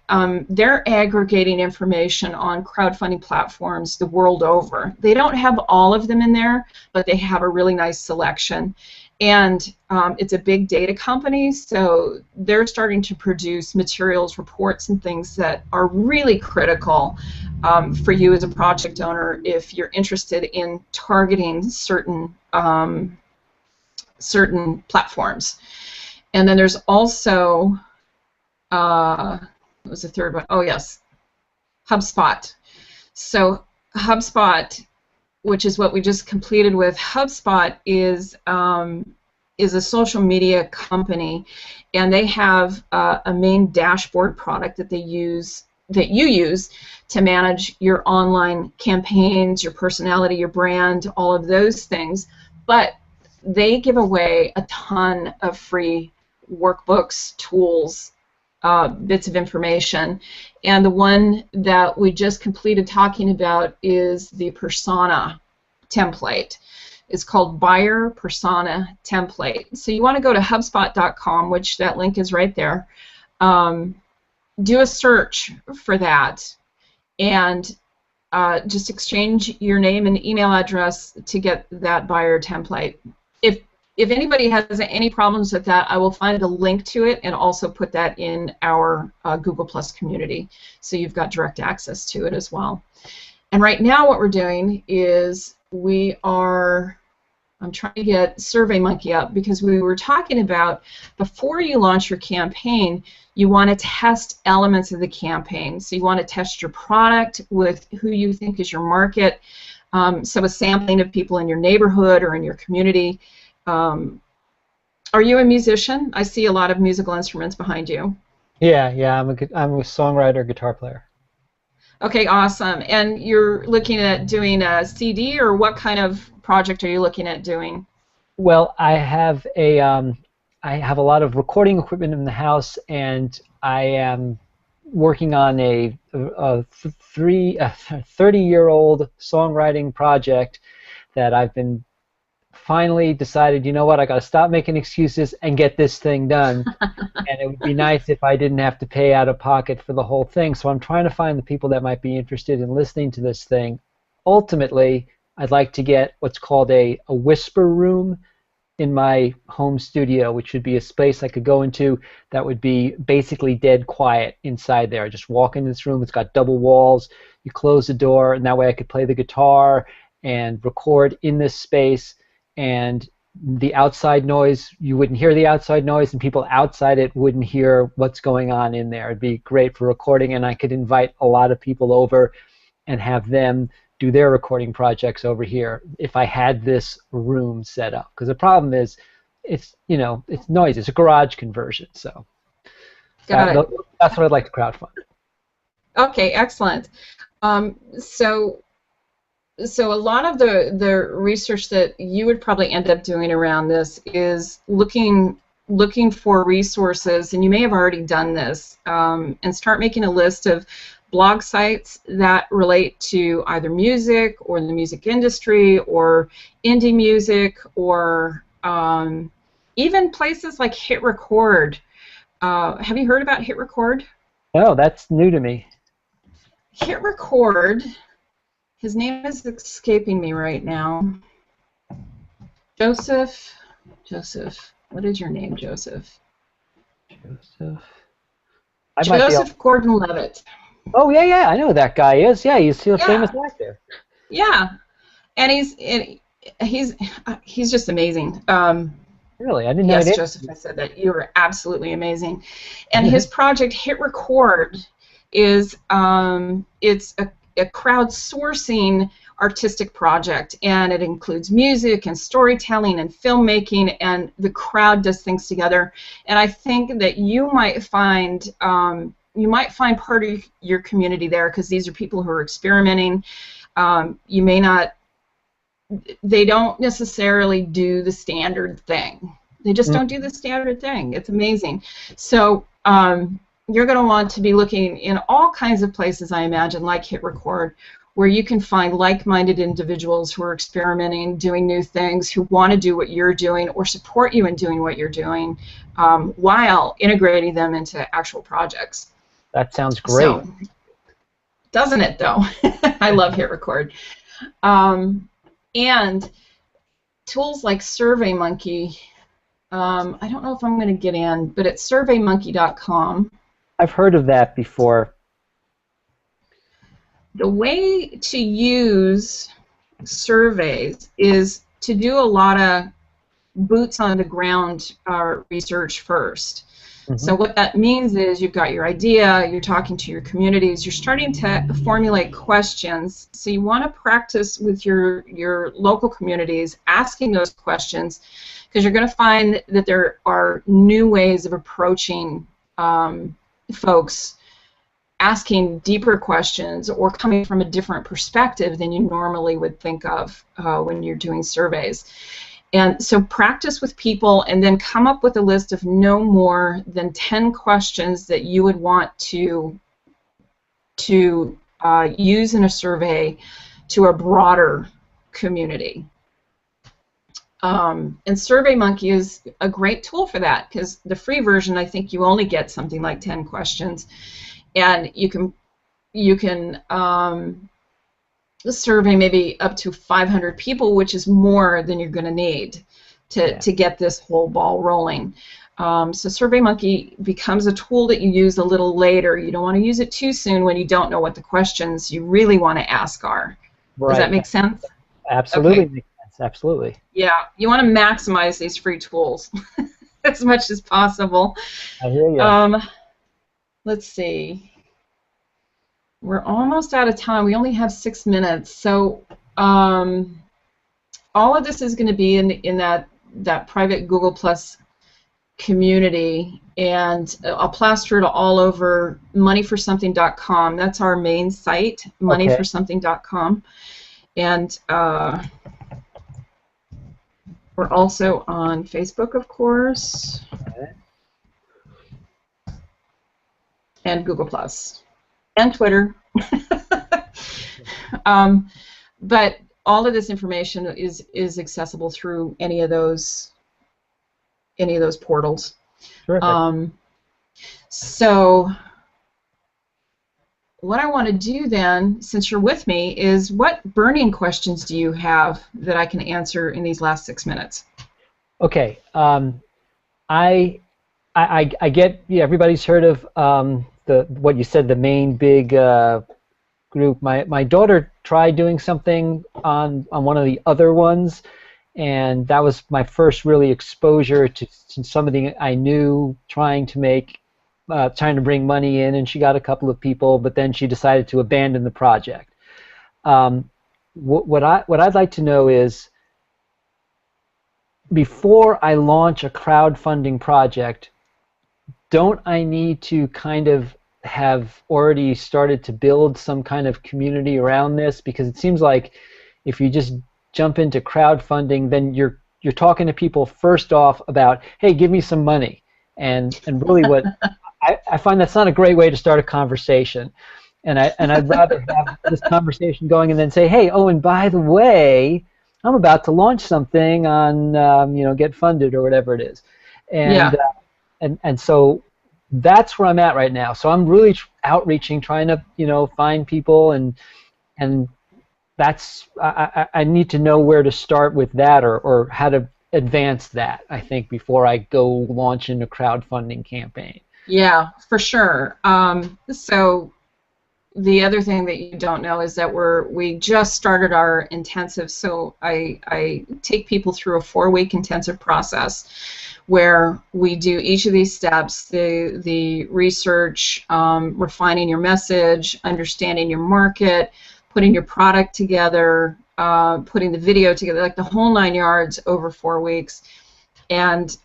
they're aggregating information on crowdfunding platforms the world over. They don't have all of them in there, but they have a really nice selection. And it's a big data company, so they're starting to produce materials, reports, and things that are really critical for you as a project owner if you're interested in targeting certain platforms. And then there's also, what was the third one? Oh, yes, HubSpot. So HubSpot, which is what we just completed with, HubSpot is a social media company, and they have a main dashboard product that you use to manage your online campaigns, your personality, your brand, all of those things. But they give away a ton of free workbooks, tools, bits of information. And the one that we just completed talking about is the persona template. It's called Buyer Persona Template. So you want to go to HubSpot.com, which that link is right there. Do a search for that, and just exchange your name and email address to get that buyer template. If anybody has any problems with that, I will find a link to it and also put that in our Google Plus community, so you've got direct access to it as well. And right now what we're doing is I'm trying to get SurveyMonkey up, because we were talking about before you launch your campaign, you want to test elements of the campaign. So you want to test your product with who you think is your market, so a sampling of people in your neighborhood or in your community. Are you a musician? I see a lot of musical instruments behind you. Yeah, I'm a songwriter, guitar player. Okay, awesome. And you're looking at doing a CD, or what kind of project are you looking at doing? Well, I have a lot of recording equipment in the house, and I am working on a 30-year-old songwriting project that I've been finally decided, you know what, I got to stop making excuses and get this thing done. And it would be nice if I didn't have to pay out of pocket for the whole thing. So I'm trying to find the people that might be interested in listening to this thing. Ultimately, I'd like to get what's called a whisper room in my home studio, which would be a space I could go into that would be basically dead quiet inside there. I just walk into this room, it's got double walls, you close the door, and that way I could play the guitar and record in this space. And the outside noise, you wouldn't hear the outside noise, and people outside it wouldn't hear what's going on in there. It'd be great for recording, and I could invite a lot of people over and have them do their recording projects over here if I had this room set up. Because the problem is, it's noisy. It's a garage conversion, so that's what I'd like to crowdfund. Okay, excellent. So a lot of the research that you would probably end up doing around this is looking for resources, and you may have already done this, and start making a list of blog sites that relate to either music or the music industry or indie music or even places like Hit Record. Have you heard about Hit Record? No, that's new to me. Hit Record, his name is escaping me right now. Joseph, what is your name, Joseph? Joseph Gordon-Levitt. Oh yeah, I know who that guy is. Yeah, he's a famous actor. Yeah, and he's just amazing. Really, I didn't know. Yes, Joseph, I said that. You were absolutely amazing. And his project Hit Record is it's a crowdsourcing artistic project, and it includes music and storytelling and filmmaking, and the crowd does things together. And I think that you might find part of your community there, because these are people who are experimenting. You may not. They don't necessarily do the standard thing. They just don't do the standard thing. It's amazing. So you're going to want to be looking in all kinds of places, I imagine, like Hit Record, where you can find like-minded individuals who are experimenting, doing new things, who want to do what you're doing or support you in doing what you're doing, while integrating them into actual projects. That sounds great. So, doesn't it, though? I love Hit Record. And tools like SurveyMonkey, I don't know if I'm going to get in, but it's surveymonkey.com. I've heard of that before. The way to use surveys is to do a lot of boots on the ground research first. So what that means is you've got your idea, you're talking to your communities, you're starting to formulate questions. So you want to practice with your local communities asking those questions, because you're going to find that there are new ways of approaching folks, asking deeper questions or coming from a different perspective than you normally would think of when you're doing surveys. And so practice with people, and then come up with a list of no more than 10 questions that you would want to use in a survey to a broader community. And SurveyMonkey is a great tool for that, because the free version, I think you only get something like 10 questions, and you can survey maybe up to 500 people, which is more than you're going to need to get this whole ball rolling. So SurveyMonkey becomes a tool that you use a little later. You don't want to use it too soon when you don't know what the questions you really want to ask are. Right. Does that make sense? Absolutely. Okay. Makes sense. Absolutely. Yeah, you want to maximize these free tools as much as possible. I hear you. Let's see. We're almost out of time. We only have 6 minutes. So all of this is going to be in that private Google Plus community, and I'll plaster it all over moneyforsomething.com. That's our main site, moneyforsomething.com. And we're also on Facebook, of course, and Google Plus, and Twitter. But all of this information is accessible through any of those portals. So what I want to do then, since you're with me, is what burning questions do you have that I can answer in these last 6 minutes? Okay. I get, everybody's heard of what you said, the main big group. My daughter tried doing something on one of the other ones, and that was my first really exposure to something I knew, trying to bring money in, and she got a couple of people, but then she decided to abandon the project. What I'd like to know is, before I launch a crowdfunding project, don't I need to kind of have already started to build some kind of community around this? Because it seems like if you just jump into crowdfunding, then you're talking to people first off about, hey, give me some money, and really what I find that's not a great way to start a conversation. I'd rather have this conversation going and then say, hey, oh, and by the way, I'm about to launch something on Get Funded or whatever it is, and Yeah. and so that's where I'm at right now. So I'm really outreaching, trying to find people, and that's I need to know where to start with that, or how to advance that, I think, before I go launch in a crowdfunding campaign. Yeah, for sure. So the other thing that you don't know is that we just started our intensive. So I take people through a 4-week intensive process where we do each of these steps: the research, refining your message, understanding your market, putting your product together, putting the video together, like the whole 9 yards over 4 weeks. And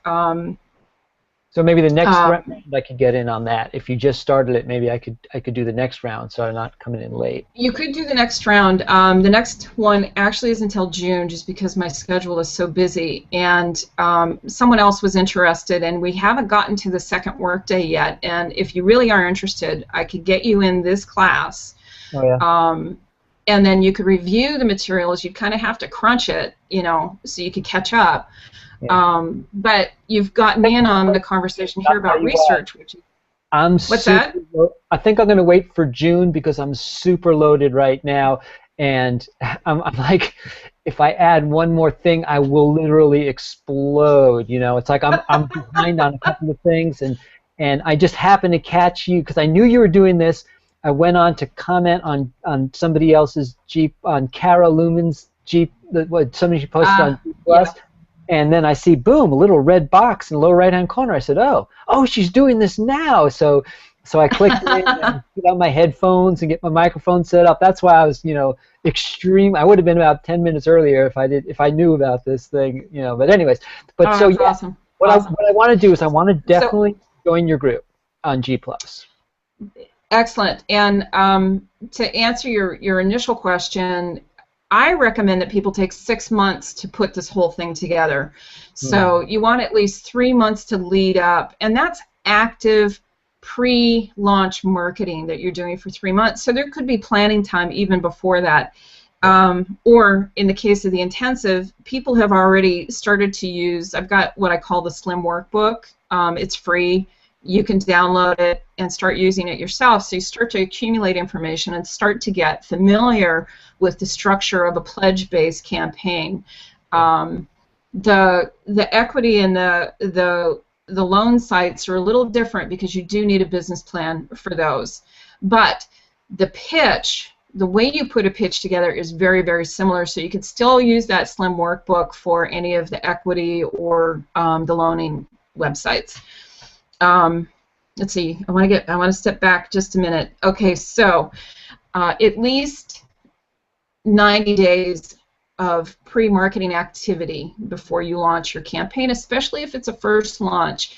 so maybe the next round I could get in on that. If you just started it, maybe I could do the next round, so I'm not coming in late. You could do the next round. The next one actually is until June, just because my schedule is so busy. And someone else was interested, and we haven't gotten to the second workday yet. And if you really are interested, I could get you in this class. Oh, yeah. And then you could review the materials. You'd kind of have to crunch it, so you could catch up. Yeah. But you've gotten in on the conversation here about research, which is, what's that? I think I'm going to wait for June because I'm super loaded right now, and I'm like, if I add one more thing, I will literally explode. It's like I'm behind on a couple of things, and I just happened to catch you because I knew you were doing this. I went on to comment on somebody else's Jeep, on Cara Lumen's Jeep, what somebody she posted on Jeep Plus. Yeah. And then I see, boom, a little red box in the lower right-hand corner. I said, oh, she's doing this now. So I clicked in and put on my headphones and get my microphone set up. That's why I was, extreme. I would have been about 10 minutes earlier if I knew about this thing, But anyways, so yeah, awesome. What I want to do is I want to definitely join your group on G+. Excellent. And to answer your initial question, I recommend that people take 6 months to put this whole thing together. So you want at least 3 months to lead up, and that's active pre-launch marketing that you're doing for 3 months. So there could be planning time even before that. Or in the case of the intensive, people have already started to use, I've got what I call the Slim Workbook. It's free. You can download it and start using it yourself. So you start to accumulate information and start to get familiar with the structure of a pledge-based campaign. The equity and the loan sites are a little different because you do need a business plan for those. But the pitch, the way you put a pitch together is very, very similar. So you could still use that Slim Workbook for any of the equity or the loaning websites. Let's see. I want to step back just a minute. Okay, so at least 90 days of pre-marketing activity before you launch your campaign, especially if it's a first launch.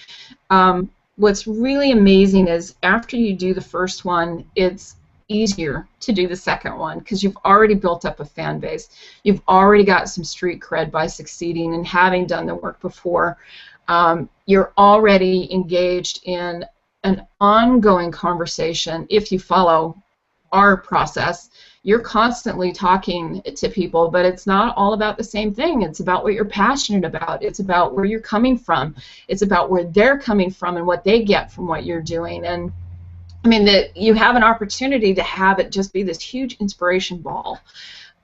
What's really amazing is after you do the first one, it's easier to do the second one because you've already built up a fan base. You've already got some street cred by succeeding and having done the work before. You're already engaged in an ongoing conversation. If you follow our process, you're constantly talking to people, but it's not all about the same thing. It's about what you're passionate about. It's about where you're coming from. It's about where they're coming from and what they get from what you're doing. And I mean, you have an opportunity to have it just be this huge inspiration ball.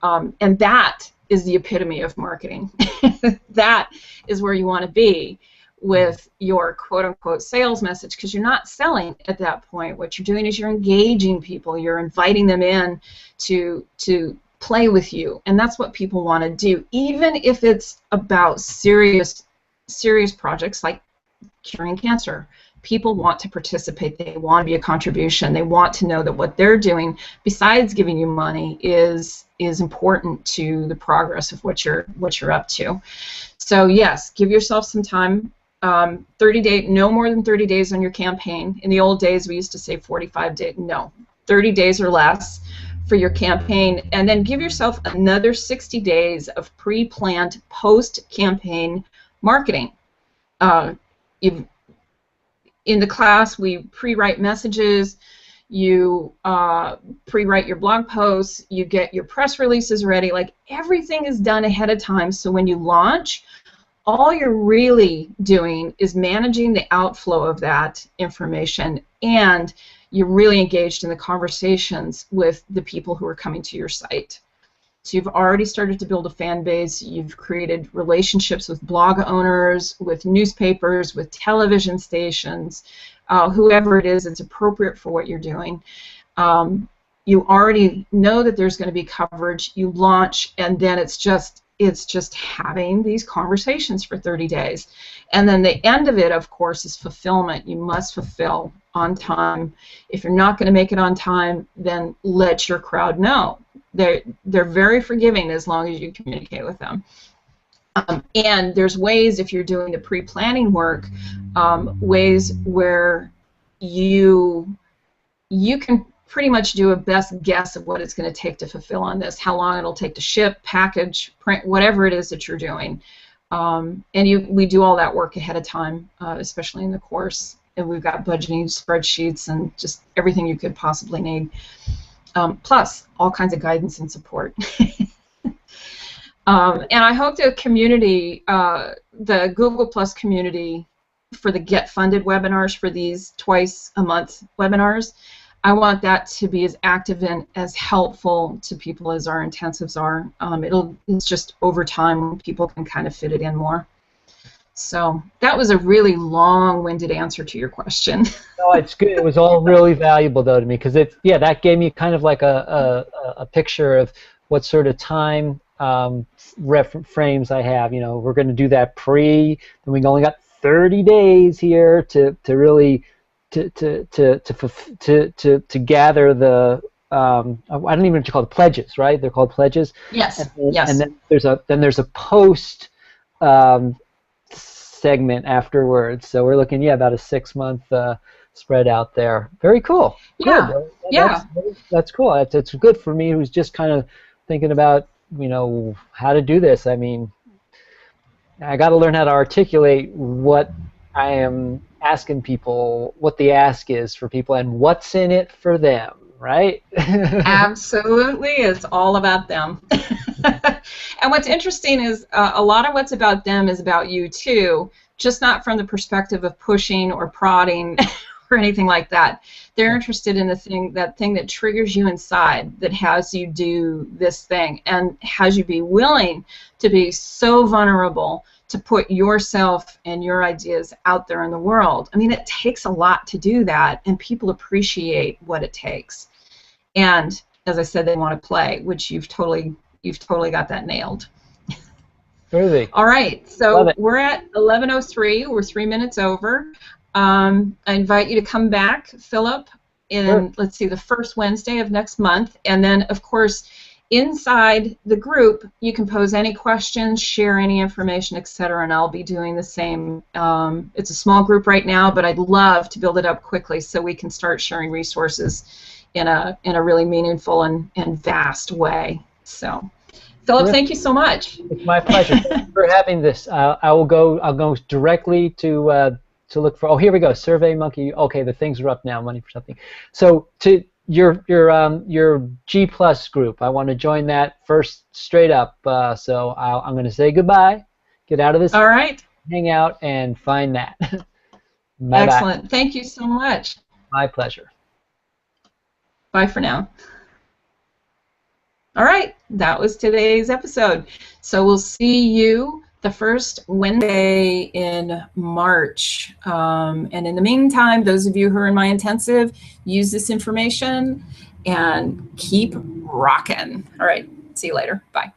And that is the epitome of marketing. That is where you want to be with your quote-unquote sales message, because you're not selling at that point. What you're doing is you're engaging people. You're inviting them in to play with you, and that's what people want to do, even if it's about serious projects like curing cancer. People want to participate. They want to be a contribution. They want to know that what they're doing, besides giving you money, is important to the progress of what you're up to. So yes, give yourself some time. 30 days, no more than 30 days on your campaign. In the old days, we used to say 45 days. No, 30 days or less for your campaign, and then give yourself another 60 days of pre-planned post-campaign marketing. In the class, we pre-write messages. you pre-write your blog posts, you get your press releases ready. Like, everything is done ahead of time, so when you launch, all you're really doing is managing the outflow of that information, and you're really engaged in the conversations with the people who are coming to your site. So you've already started to build a fan base, you've created relationships with blog owners, with newspapers, with television stations, whoever it is that's appropriate for what you're doing. You already know that there's going to be coverage, you launch, and then it's just having these conversations for 30 days. And then the end of it, of course, is fulfillment. You must fulfill on time. If you're not going to make it on time, then let your crowd know. They're very forgiving as long as you communicate with them. And there's ways, if you're doing the pre-planning work, ways where you can pretty much do a best guess of what it's going to take to fulfill on this, how long it'll take to ship, package, print, whatever it is that you're doing. And we do all that work ahead of time, especially in the course. And we've got budgeting spreadsheets and just everything you could possibly need. Plus, all kinds of guidance and support. And I hope the community, the Google Plus community, for the Get Funded webinars, for these twice-a-month webinars, I want that to be as active and as helpful to people as our intensives are. It's just over time when people can kind of fit it in more. So that was a really long-winded answer to your question. No, it's good. It was all really valuable, though, to me, because that gave me kind of like a picture of what sort of time frames I have. You know, we're going to do that then we only got 30 days here to really to gather the I don't even know what you call the pledges, right? They're called pledges. Yes. Yes. And then there's a post segment afterwards. So we're looking, about a 6-month spread out there. Very cool. Yeah. Good. Yeah. That's cool. It's good for me, who's just kind of thinking about, how to do this. I mean, I got to learn how to articulate what I am asking people, what the ask is for people, and what's in it for them, right? Absolutely. It's all about them. And what's interesting is a lot of what's about them is about you, too, just not from the perspective of pushing or prodding or anything like that. They're interested in that thing that triggers you inside, that has you do this thing and has you be willing to be so vulnerable to put yourself and your ideas out there in the world. I mean, it takes a lot to do that, and people appreciate what it takes. And as I said, they want to play, which you've totally got that nailed. Really? All right, so we're at 11:03. We're 3 minutes over. I invite you to come back, Philip, in, let's see, the first Wednesday of next month. And then, of course, inside the group, you can pose any questions, share any information, etc., and I'll be doing the same. It's a small group right now, but I'd love to build it up quickly so we can start sharing resources in a really meaningful and vast way. So, Philip, thank you so much. It's my pleasure. Thank you for having this. I'll go directly to look for. Oh, here we go. SurveyMonkey. Okay, the things are up now. Money for something. So to your G Plus group, I want to join that first straight up. So I'm going to say goodbye. Get out of this. All right. Hang out and find that. Bye-bye. Excellent. Thank you so much. My pleasure. Bye for now. All right, that was today's episode. So we'll see you the first Wednesday in March. And in the meantime, those of you who are in my intensive, use this information and keep rocking. All right, see you later. Bye.